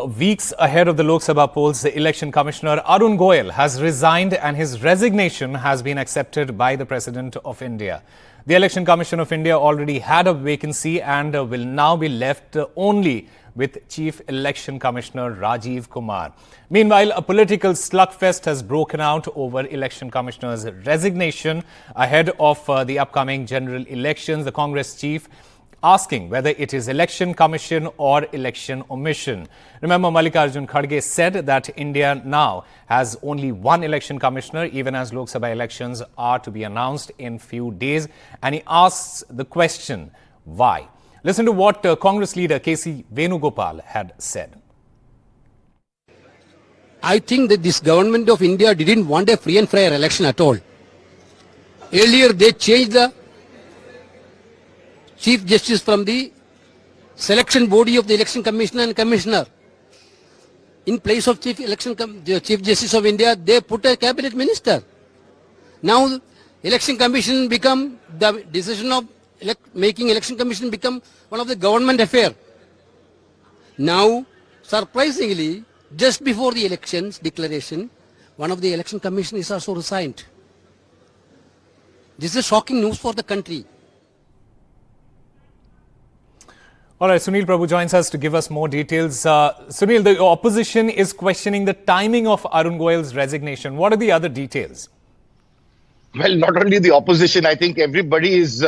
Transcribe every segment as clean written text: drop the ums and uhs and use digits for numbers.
Weeks ahead of the Lok Sabha polls, the Election Commissioner Arun Goel has resigned and his resignation has been accepted by the President of India. The Election Commission of India already had a vacancy and will now be left only with Chief Election Commissioner Rajiv Kumar. Meanwhile, a political slugfest has broken out over Election Commissioner's resignation ahead of the upcoming general elections. The Congress chief asking whether it is election commission or election omission. Remember, Mallikarjun Kharge said that India now has only one election commissioner, even as Lok Sabha elections are to be announced in few days. And he asks the question, why? Listen to what Congress leader K.C. Venugopal had said. I think that this government of India didn't want a free and fair election at all. Earlier they changed the Chief Justice from the selection body of the Election Commissioner and Commissioner. In place of Chief Justice of India, they put a cabinet minister. Now, Election Commission become, the decision of making Election Commission become one of the government affair. Now, surprisingly, just before the elections declaration, one of the Election Commissioners also resigned. This is shocking news for the country. All right, Sunil Prabhu joins us to give us more details. Sunil, the opposition is questioning the timing of Arun Goel's resignation. What are the other details? Well, not only the opposition, I think everybody is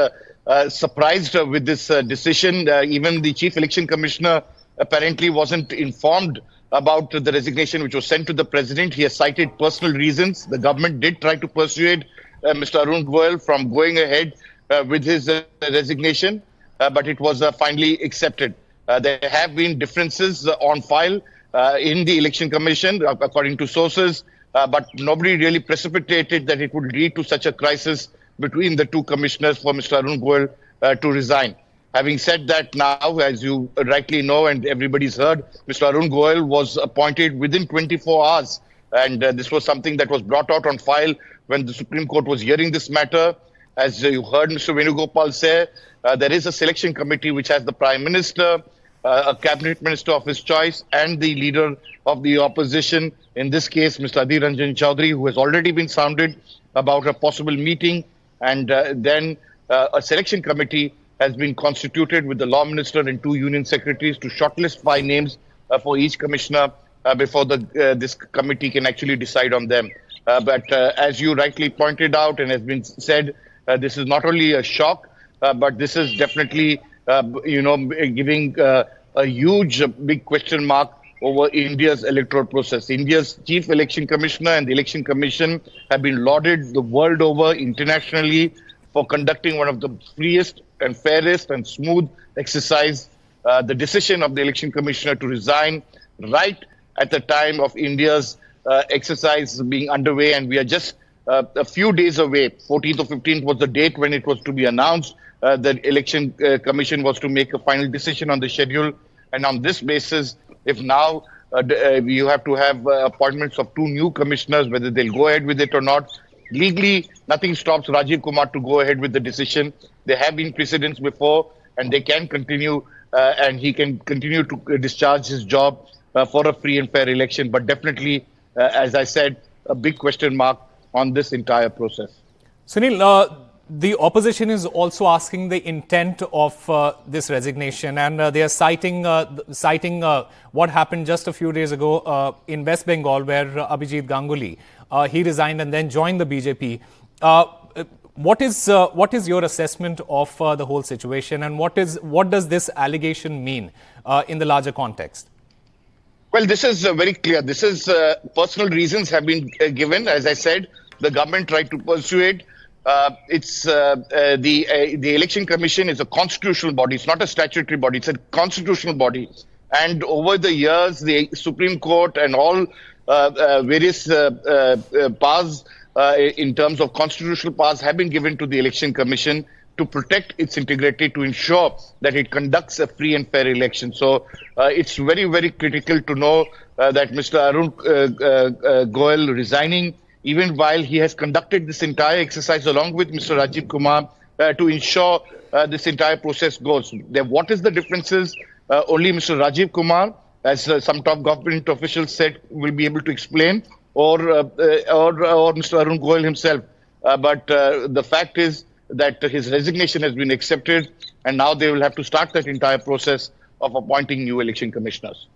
surprised with this decision. Even the Chief Election Commissioner apparently wasn't informed about the resignation which was sent to the President. He has cited personal reasons. The government did try to persuade Mr. Arun Goel from going ahead with his resignation. But it was finally accepted. There have been differences on file in the Election Commission, according to sources, but nobody really precipitated that it would lead to such a crisis between the two commissioners for Mr. Arun Goel to resign. Having said that, now, as you rightly know and everybody's heard, Mr. Arun Goel was appointed within 24 hours. And this was something that was brought out on file when the Supreme Court was hearing this matter. As you heard Mr. Venugopal say, there is a selection committee which has the Prime Minister, a cabinet minister of his choice, and the leader of the opposition, in this case, Mr. Adhir Ranjan Chaudhary, who has already been sounded about a possible meeting. And then a selection committee has been constituted with the law minister and two union secretaries to shortlist 5 names for each commissioner before this committee can actually decide on them. But as you rightly pointed out and has been said, this is not only a shock, but this is definitely, giving a huge, big question mark over India's electoral process. India's Chief Election Commissioner and the Election Commission have been lauded the world over internationally for conducting one of the freest and fairest and smooth exercise. The decision of the Election Commissioner to resign right at the time of India's exercise being underway, and we are just a few days away. 14th or 15th was the date when it was to be announced. The Election Commission was to make a final decision on the schedule. And on this basis, if now you have to have appointments of 2 new commissioners, whether they'll go ahead with it or not, legally, nothing stops Rajiv Kumar to go ahead with the decision. There have been precedents before, and they can continue, and he can continue to discharge his job for a free and fair election. But definitely, as I said, a big question mark on this entire process. Sunil, the opposition is also asking the intent of this resignation, and they are citing what happened just a few days ago in West Bengal, where Abhijit Ganguly he resigned and then joined the BJP. What is your assessment of the whole situation, and what does this allegation mean in the larger context? Well, this is very clear. This is personal reasons have been given. As I said, the government tried to persuade. The Election Commission is a constitutional body. It's not a statutory body. It's a constitutional body. And over the years, the Supreme Court and all various powers in terms of constitutional powers have been given to the Election Commission to protect its integrity, to ensure that it conducts a free and fair election. So it's very, very critical to know that Mr. Arun Goel resigning, even while he has conducted this entire exercise along with Mr. Rajiv Kumar to ensure this entire process goes. What is the differences? Only Mr. Rajiv Kumar as some top government officials said, will be able to explain, or Mr. Arun Goel himself. But the fact is that his resignation has been accepted, and now they will have to start that entire process of appointing new election commissioners.